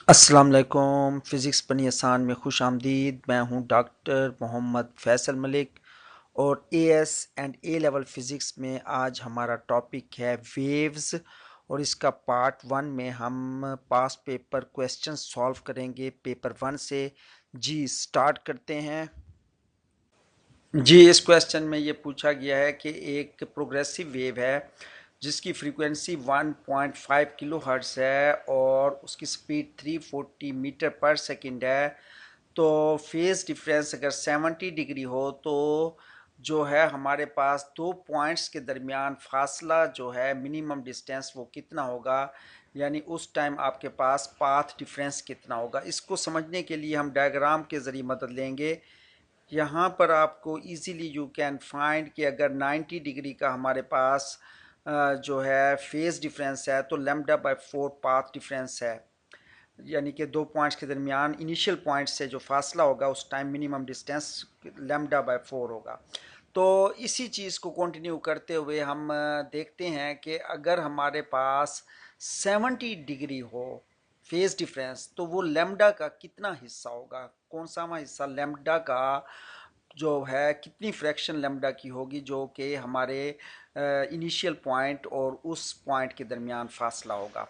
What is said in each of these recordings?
अस्सलाम वालेकुम। फ़िज़िक्स बनी आसान में खुश आमदीद। मैं हूँ डॉक्टर मोहम्मद फैसल मलिक और as and A level physics में आज हमारा टॉपिक है वेव्स और इसका पार्ट वन में हम पास्ट पेपर क्वेश्चन सॉल्व करेंगे पेपर वन से। जी स्टार्ट करते हैं। जी इस क्वेश्चन में ये पूछा गया है कि एक प्रोग्रेसिव वेव है जिसकी फ्रीक्वेंसी 1.5 किलो हर्ट्ज़ है और उसकी स्पीड 340 मीटर पर सेकंड है। तो फेज डिफरेंस अगर 70 डिग्री हो तो जो है हमारे पास दो पॉइंट्स के दरमियान फासला जो है मिनिमम डिस्टेंस वो कितना होगा, यानी उस टाइम आपके पास पाथ डिफरेंस कितना होगा। इसको समझने के लिए हम डायग्राम के ज़रिए मदद लेंगे। यहाँ पर आपको इजीली यू कैन फाइंड कि अगर 90 डिग्री का हमारे पास जो है फेज डिफरेंस है तो लेमडा बाय 4 पाथ डिफरेंस है, यानी कि दो पॉइंट्स के दरमियान इनिशियल पॉइंट से जो फासला होगा उस time minimum distance lambda by 4 होगा। तो इसी चीज़ को कंटिन्यू करते हुए हम देखते हैं कि अगर हमारे पास 70 डिग्री हो फेज डिफरेंस तो वो लेमडा का कितना हिस्सा होगा, कौन सा हिस्सा लेमडा का जो है कितनी फ्रैक्शन लेमडा की होगी जो कि हमारे इनिशियल पॉइंट और उस पॉइंट के दरमियान फासला होगा।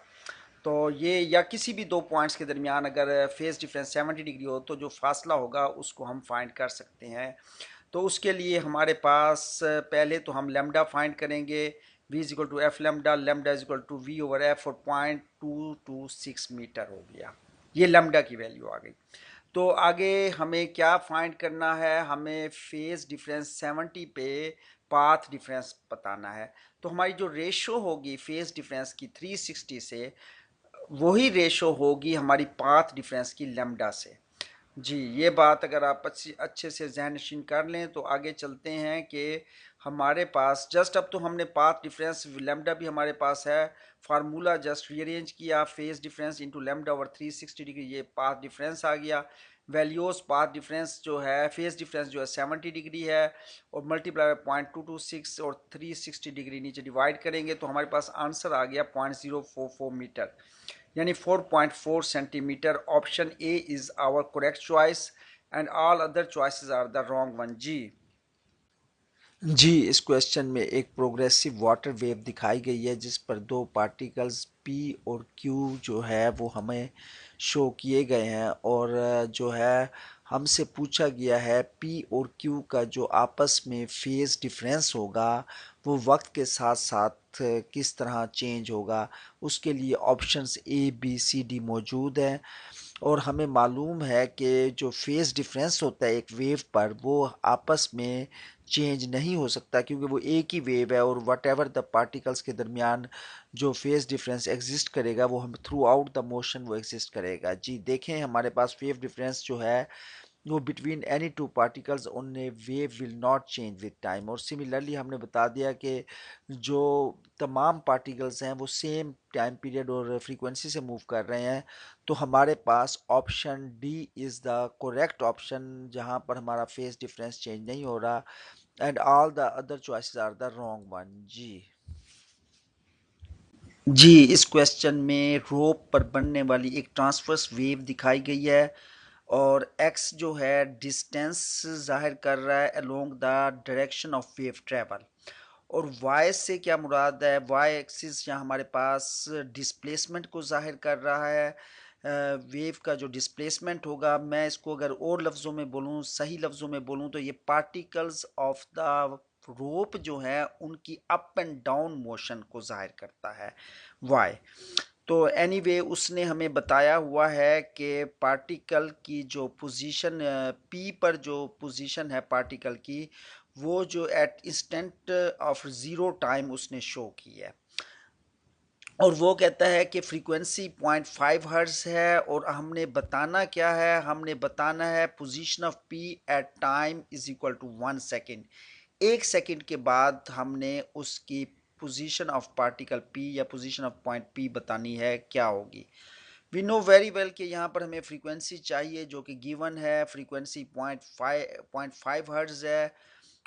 तो ये या किसी भी दो पॉइंट्स के दरमियान अगर फेज डिफरेंस 70 डिग्री हो तो जो फासला होगा उसको हम फाइंड कर सकते हैं। तो उसके लिए हमारे पास पहले तो हम लेमडा फाइंड करेंगे। v is equal to F lambda, lambda is equal to V over F और 0.226 मीटर हो गया। ये लेमडा की वैल्यू आ गई। तो आगे हमें क्या फाइंड करना है, हमें फेज डिफरेंस 70 पे पाथ डिफरेंस बताना है। तो हमारी जो रेशो होगी फेज डिफरेंस की 360 से वही रेशो होगी हमारी पाथ डिफरेंस की लेमडा से। जी ये बात अगर आप अच्छे से जहन नशीन कर लें तो आगे चलते हैं कि हमारे पास जस्ट अब तो हमने पाथ डिफरेंस लेमडा भी हमारे पास है, फार्मूला जस्ट रीअरेंज किया, phase difference into lambda over 360 degree, ये पाथ डिफरेंस आ गया। वैल्यूज पाथ डिफरेंस जो है फेज डिफरेंस जो है 70 डिग्री है और मल्टीप्लाई बाय 0.226 और 360 डिग्री नीचे डिवाइड करेंगे तो हमारे पास आंसर आ गया 0.044 मीटर, यानी 4.4 centimetre. Option A is our correct choice and all other choices are the wrong one. जी जी इस क्वेश्चन में एक प्रोग्रेसिव वाटर वेव दिखाई गई है जिस पर दो पार्टिकल्स पी और क्यू जो है वो हमें शो किए गए हैं और जो है हमसे पूछा गया है पी और क्यू का जो आपस में फेज डिफरेंस होगा वो वक्त के साथ साथ किस तरह चेंज होगा। उसके लिए options A B C D मौजूद हैं और हमें मालूम है कि जो फेज डिफरेंस होता है एक वेव पर वो आपस में चेंज नहीं हो सकता क्योंकि वो एक ही वेव है और वट एवर द पार्टिकल्स के दरमियान जो फेज डिफरेंस एग्जिस्ट करेगा वो हम थ्रू आउट द मोशन वो एग्जिस्ट करेगा। जी देखें हमारे पास वेव डिफरेंस जो है वो between any two particles on a wave will not change with time. और सिमिलरली हमने बता दिया कि जो तमाम पार्टिकल्स हैं वो सेम टाइम पीरियड और फ्रीक्वेंसी से मूव कर रहे हैं। तो हमारे पास option D is the correct option जहां पर हमारा फेस डिफरेंस चेंज नहीं हो रहा and all the other choices are the wrong one. जी जी इस क्वेश्चन में रोप पर बनने वाली एक ट्रांसवर्स वेव दिखाई गई है और x जो है डिस्टेंस जाहिर कर रहा है along the direction of wave travel और y से क्या मुराद है, y एक्सिस यहाँ हमारे पास डिस्प्लेसमेंट को जाहिर कर रहा है। वेव का जो डिस्प्लेसमेंट होगा, मैं इसको अगर और लफ्ज़ों में बोलूँ, सही लफ्ज़ों में बोलूँ तो ये पार्टिकल्स ऑफ द रोप जो है उनकी अप एंड डाउन मोशन को जाहिर करता है y। तो एनीवे उसने हमें बताया हुआ है कि पार्टिकल की जो पोजीशन पी पर जो पोजीशन है पार्टिकल की वो जो at instant of zero time उसने शो की है और वो कहता है कि फ्रीक्वेंसी 0.5 हर्ट्ज है और हमने बताना क्या है, हमने बताना है position of P at time is equal to 1 second. 1 second के बाद हमने उसकी पोजीशन ऑफ पार्टिकल पी या पोजीशन ऑफ पॉइंट पी बतानी है क्या होगी। वी नो वेरी वेल कि यहाँ पर हमें फ्रीक्वेंसी चाहिए जो कि गिवन है, फ्रीक्वेंसी 0.5 हर्ट्ज है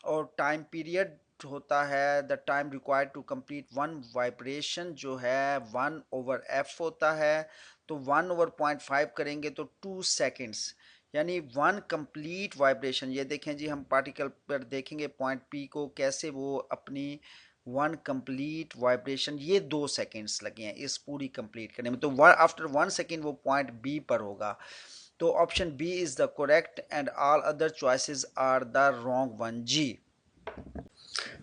और टाइम पीरियड होता है the time required to complete one vibration जो है 1/f होता है। तो 1/0.5 करेंगे तो 2 सेकेंड्स, यानी वन कंप्लीट वाइब्रेशन। ये देखें जी, हम पार्टिकल पर देखेंगे पॉइंट पी को कैसे वो अपनी वन कंप्लीट वाइब्रेशन, ये 2 सेकेंड्स लगे हैं इस पूरी कंप्लीट करने में। तो आफ्टर 1 सेकेंड वो पॉइंट बी पर होगा। तो option B is the correct and all other choices are the wrong one जी।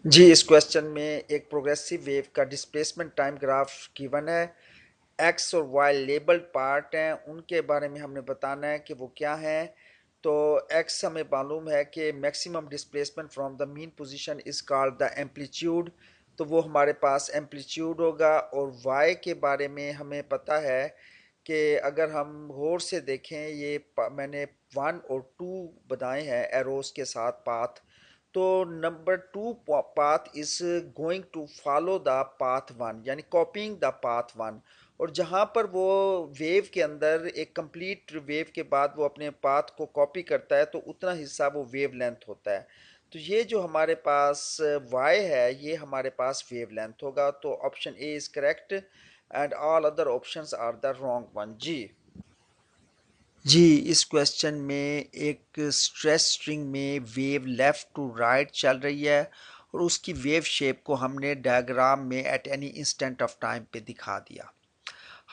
जी, इस क्वेश्चन में एक प्रोग्रेसिव वेव का डिस्प्लेसमेंट टाइम ग्राफ गिवन है। एक्स और वाई लेबल्ड पार्ट हैं, उनके बारे में हमने बताना है कि वो क्या हैं। तो एक्स हमें मालूम है कि maximum displacement from the mean position is called the amplitude, तो वो हमारे पास एम्पलीट्यूड होगा। और वाई के बारे में हमें पता है कि अगर हम गौर से देखें, ये मैंने 1 और 2 बनाए हैं एरोस के साथ पाथ। तो number 2 path is going to follow the path 1, यानी कॉपिंग द पाथ 1। और जहाँ पर वो वेव के अंदर एक कंप्लीट वेव के बाद वो अपने पाथ को कॉपी करता है, तो उतना हिस्सा वो वेव लेंथ होता है। तो ये जो हमारे पास y है, ये हमारे पास वेव लेंथ होगा। तो option A is correct and all other options are the wrong one जी। जी, इस क्वेश्चन में एक स्ट्रेस स्ट्रिंग में वेव लेफ्ट टू राइट चल रही है और उसकी वेव शेप को हमने डायग्राम में at any instant of time पे दिखा दिया।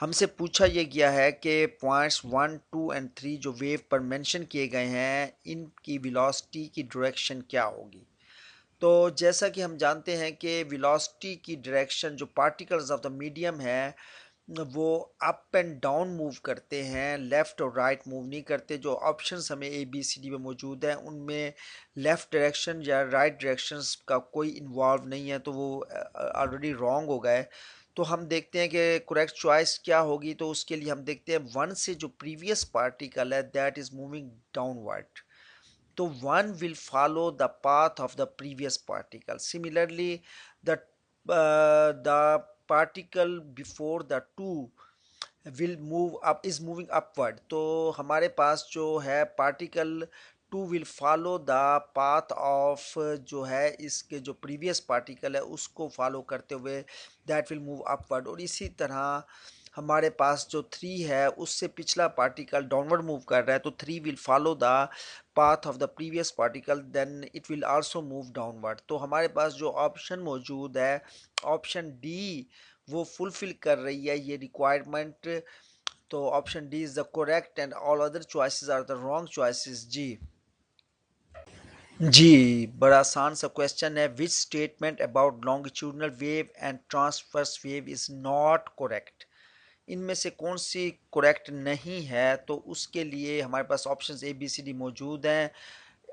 हमसे पूछा यह गया है कि पॉइंट्स 1, 2 एंड 3 जो वेव पर मेंशन किए गए हैं, इनकी वेलोसिटी की डायरेक्शन क्या होगी। तो जैसा कि हम जानते हैं कि वेलोसिटी की डायरेक्शन जो पार्टिकल्स ऑफ द मीडियम है, वो अप एंड डाउन मूव करते हैं, लेफ़्ट और राइट मूव नहीं करते। जो ऑप्शंस हमें ए बी सी डी में मौजूद हैं, उनमें लेफ़्ट डायरेक्शन या राइट डायरेक्शंस का कोई इन्वॉल्व नहीं है, तो वो ऑलरेडी रॉन्ग हो गए। तो हम देखते हैं कि करेक्ट चॉइस क्या होगी। तो उसके लिए हम देखते हैं वन से जो प्रीवियस पार्टिकल है दैट इज़ मूविंग डाउनवर्ड, तो one will follow the path of the previous particle. Similarly, the particle before the two will move up, is moving upward. तो हमारे पास जो है particle two will follow the path of जो है इसके जो प्रीवियस पार्टिकल है उसको फॉलो करते हुए दैट विल मूव अपवर्ड। और इसी तरह हमारे पास जो 3 है उससे पिछला पार्टिकल डाउनवर्ड मूव कर रहा है, तो 3 will follow the path of the previous particle, then it will also move downward. तो हमारे पास जो ऑप्शन मौजूद है, ऑप्शन डी, वो फुलफिल कर रही है ये रिक्वायरमेंट। तो option D is the correct and all other choices are the wrong choices जी। जी, बड़ा आसान सा क्वेश्चन है। Which statement about longitudinal wave and transverse wave is not correct. इनमें से कौन सी करेक्ट नहीं है। तो उसके लिए हमारे पास options A B C D मौजूद हैं।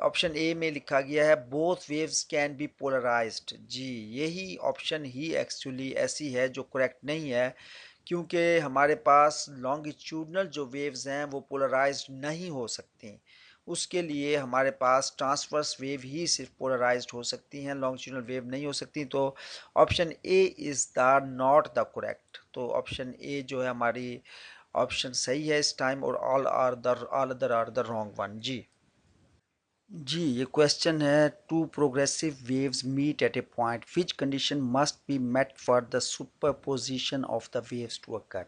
ऑप्शन ए में लिखा गया है both waves can be polarised. जी, यही ऑप्शन ही एक्चुअली ऐसी है जो करेक्ट नहीं है, क्योंकि हमारे पास लॉन्गिट्यूडनल जो वेव्स हैं वो पोलराइज्ड नहीं हो सकती। उसके लिए हमारे पास ट्रांसवर्स वेव ही सिर्फ पोलराइज्ड हो सकती हैं, लॉन्गिट्यूडनल वेव नहीं हो सकती। तो option A is the not the correct. तो ऑप्शन ए जो है हमारी ऑप्शन सही है इस टाइम, और all other are the wrong one जी। जी, ये क्वेश्चन है two progressive waves meet at a point which condition must be met for the superposition of the waves to occur.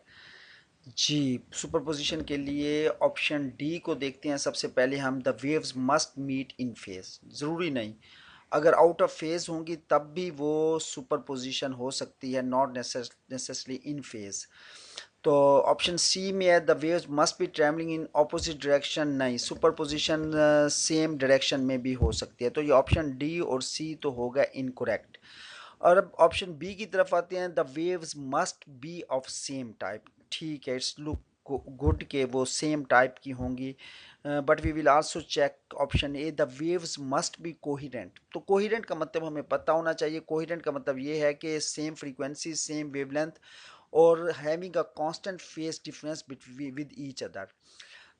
जी, सुपरपोजिशन के लिए ऑप्शन डी को देखते हैं। सबसे पहले हम the waves must meet in phase, ज़रूरी नहीं, अगर आउट ऑफ फेज होंगी तब भी वो सुपरपोजिशन हो सकती है, नॉट नेसेसरली इन फेज। तो ऑप्शन सी में है the waves must be travelling in opposite direction, नहीं, सुपरपोजिशन सेम डायरेक्शन में भी हो सकती है। तो ये ऑप्शन डी और सी तो होगा इनकरेक्ट। और अब ऑप्शन बी की तरफ आते हैं, the waves must B of same type. ठीक है, इट्स लुक गुड के वो सेम टाइप की होंगी, but we will also check option A the waves must be coherent. तो कोहिरेंट का मतलब हमें पता होना चाहिए। कोहिरेंट का मतलब ये है कि सेम फ्रीक्वेंसी, सेम वेवलेंथ और having a constant phase difference with each other.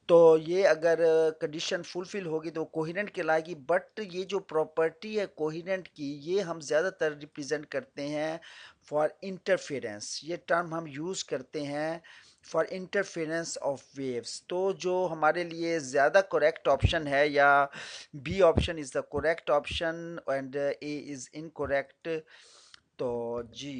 तो ये अगर कंडीशन फुलफिल होगी तो कोहिरेंट कहलाएगी। बट ये जो प्रॉपर्टी है कोहिरेंट की, ये हम ज़्यादातर रिप्रेजेंट करते हैं फॉर इंटरफेरेंस। ये टर्म हम यूज़ करते हैं फॉर इंटरफेरेंस ऑफ वेव्स। तो जो हमारे लिए ज़्यादा करेक्ट ऑप्शन है, या B option is the correct option and A is incorrect. तो जी,